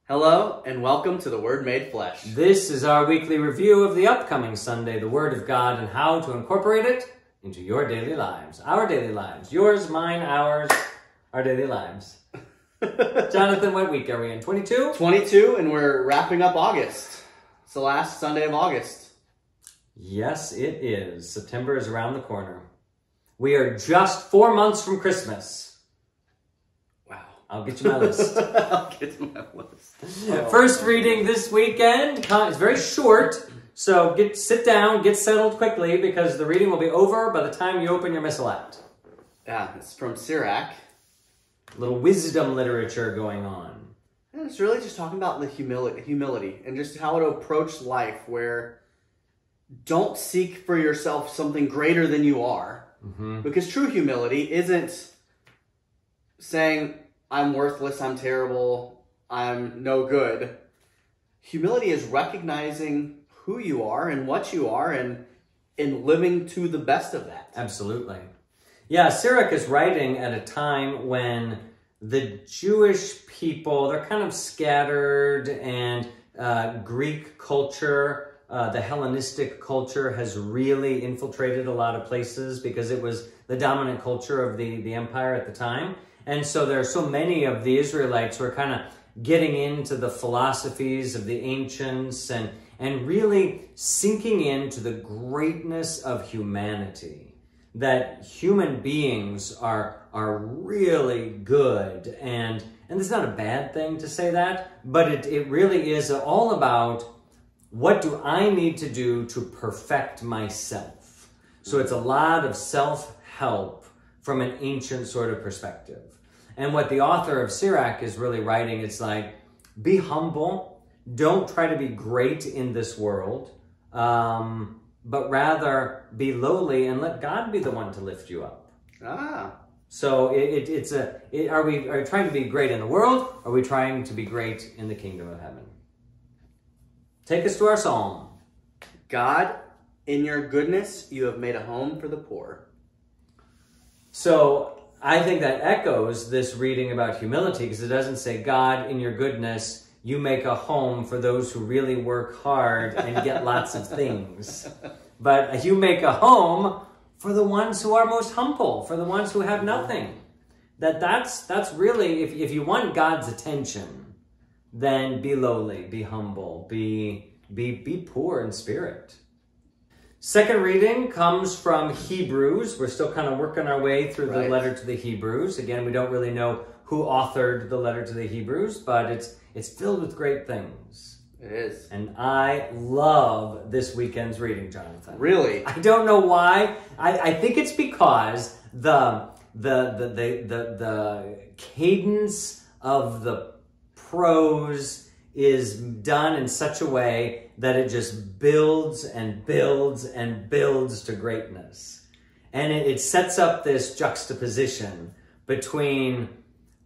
Hello, and welcome to the Word Made Flesh. This is our weekly review of the upcoming Sunday, the Word of God, and how to incorporate it into your daily lives. Our daily lives. Yours, mine, ours, our daily lives. Jonathan, what week are we in? 22? 22, and we're wrapping up August. It's the last Sunday of August. Yes, it is. September is around the corner. We are just 4 months from Christmas. Wow. I'll get you my list. I'll get to my list. First reading this weekend. It's very short, so sit down, get settled quickly, because the reading will be over by the time you open your missal out. Yeah, it's from Sirach. A little wisdom literature going on. And it's really just talking about the humility and just how to approach life, where don't seek for yourself something greater than you are. Mm-hmm. Because true humility isn't saying, I'm worthless, I'm terrible, I'm no good. Humility is recognizing who you are and what you are and living to the best of that. Absolutely. Yeah, Sirach is writing at a time when the Jewish people, they're kind of scattered, and Greek culture, the Hellenistic culture has really infiltrated a lot of places because it was the dominant culture of the empire at the time. And so there are so many of the Israelites who are kind of getting into the philosophies of the ancients and really sinking into the greatness of humanity. That human beings are really good. And it's not a bad thing to say that, but it really is all about what do I need to do to perfect myself. So it's a lot of self-help from an ancient sort of perspective. And what the author of Sirach is really writing, it's like, be humble. Don't try to be great in this world, but rather be lowly and let God be the one to lift you up. So are we trying to be great in the world? Or are we trying to be great in the kingdom of heaven? Take us to our psalm. God, in your goodness, you have made a home for the poor. So I think that echoes this reading about humility, because it doesn't say, God, in your goodness, you make a home for those who really work hard and get lots of things. But you make a home for the ones who are most humble, for the ones who have nothing. That's really, if you want God's attention, then be lowly, be humble, be poor in spirit. Second reading comes from Hebrews. We're still kind of working our way through the letter to the Hebrews. Again, we don't really know who authored the letter to the Hebrews, but it's filled with great things. It is. And I love this weekend's reading, Jonathan. Really? I don't know why. I think it's because the cadence of the prose is done in such a way that it just builds and builds and builds to greatness. And it sets up this juxtaposition between,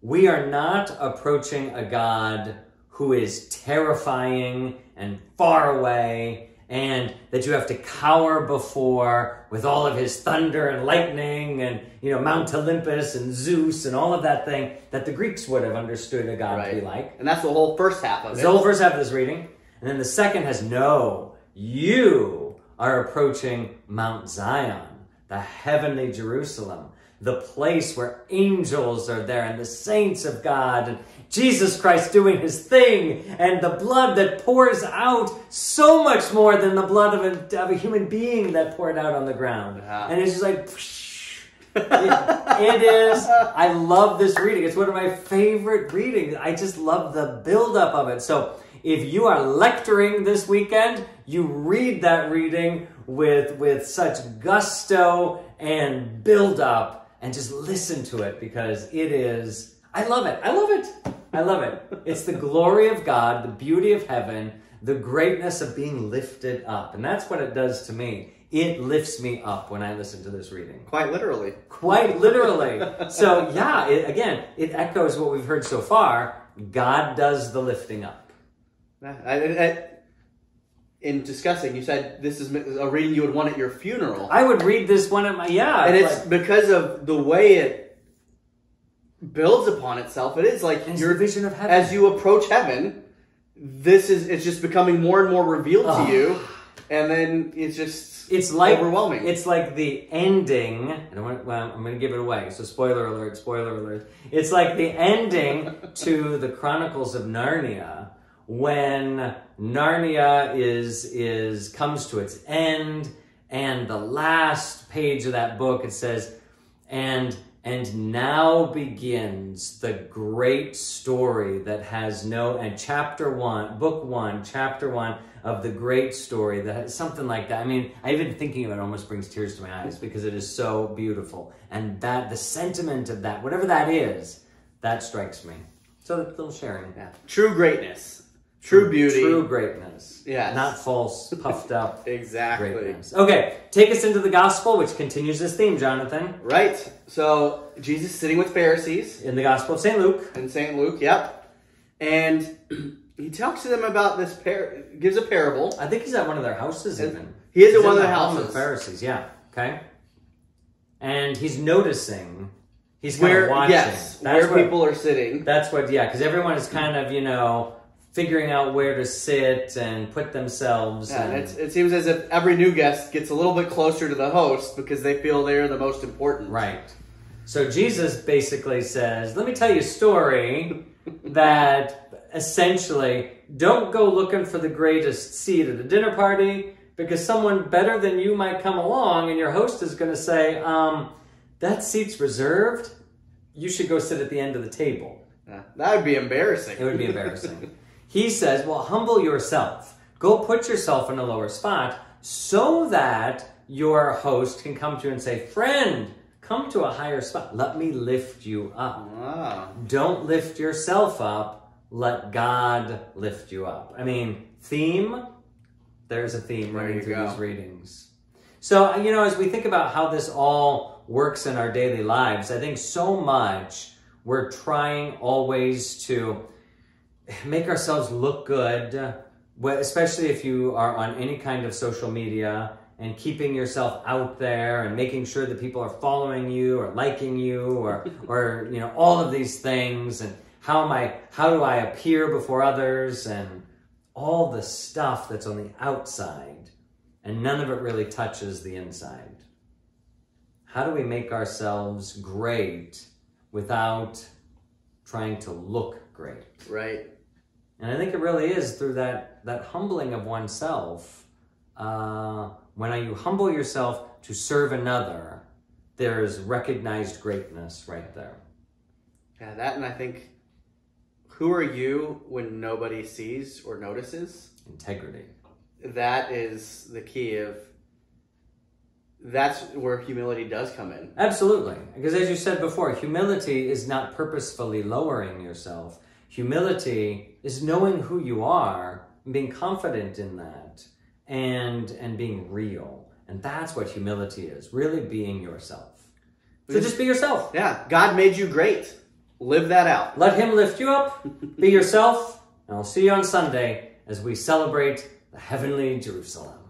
we are not approaching a God who is terrifying and far away and that you have to cower before with all of his thunder and lightning and, Mount Olympus and Zeus and all of that thing that the Greeks would have understood a God to be like. And that's the whole first half of it. It's the whole first half of this reading. And then the second has, no, you are approaching Mount Zion, the heavenly Jerusalem, the place where angels are there and the saints of God and Jesus Christ doing his thing and the blood that pours out so much more than the blood of a human being that poured out on the ground. And it's just like, it is. I love this reading. It's one of my favorite readings. I just love the buildup of it. So if you are lecturing this weekend, you read that reading with such gusto and buildup. And just listen to it, because it is, I love it. I love it. I love it. It's the glory of God, the beauty of heaven, the greatness of being lifted up. And that's what it does to me. It lifts me up when I listen to this reading. Quite literally. Quite literally. So yeah, it echoes what we've heard so far. God does the lifting up. In discussing, you said this is a reading you would want at your funeral. I would read this one at my, And it's because of the way it builds upon itself. It is like your vision of heaven. As you approach heaven, it's just becoming more and more revealed to you, and then it's like overwhelming. It's like the ending. I'm going to give it away. So spoiler alert, spoiler alert. It's like the ending to the Chronicles of Narnia, when Narnia comes to its end, and the last page of that book, it says, and now begins the great story that has no, and book one, chapter 1 of the great story that has something like that. I mean, even thinking of it almost brings tears to my eyes because it is so beautiful. And that, the sentiment of that, whatever that is, that strikes me. So a little sharing. Yeah. True greatness. True beauty. True greatness. Yeah. Not false, puffed up. Exactly. Greatness. Okay, take us into the gospel, which continues this theme, Jonathan. Right. So, Jesus sitting with Pharisees. In the Gospel of St. Luke. In St. Luke, yep. And he talks to them about this, gives a parable. I think he's at one of their houses even. He is at one of their houses. Of the Pharisees, yeah. Okay. And he's noticing, he's kind of watching. Yes, where people are sitting. That's what, because everyone is kind of, figuring out where to sit and put themselves. Yeah, and it seems as if every new guest gets a little bit closer to the host because they feel they're the most important. Right. So Jesus basically says, let me tell you a story that essentially, don't go looking for the greatest seat at a dinner party because someone better than you might come along and your host is going to say, that seat's reserved. You should go sit at the end of the table. Yeah, that would be embarrassing. It would be embarrassing. He says, well, humble yourself. Go put yourself in a lower spot so that your host can come to you and say, friend, come to a higher spot. Let me lift you up. Wow. Don't lift yourself up. Let God lift you up. I mean, theme, there's a theme running through these readings. So, as we think about how this all works in our daily lives, I think so much we're trying always to make ourselves look good, especially if you are on any kind of social media, and keeping yourself out there and making sure that people are following you or liking you or all of these things, and how do I appear before others, and all the stuff that's on the outside, and none of it really touches the inside. How do we make ourselves great without trying to look great? Right. And I think it really is through that humbling of oneself. When you humble yourself to serve another, there's recognized greatness right there. Yeah, that, and I think, who are you when nobody sees or notices? Integrity. That is the key of, that's where humility does come in. Absolutely. Because as you said before, humility is not purposefully lowering yourself. Humility is knowing who you are, and being confident in that, and being real. And that's what humility is, really being yourself. So just be yourself. Yeah, God made you great. Live that out. Let him lift you up. Be yourself. And I'll see you on Sunday as we celebrate the heavenly Jerusalem.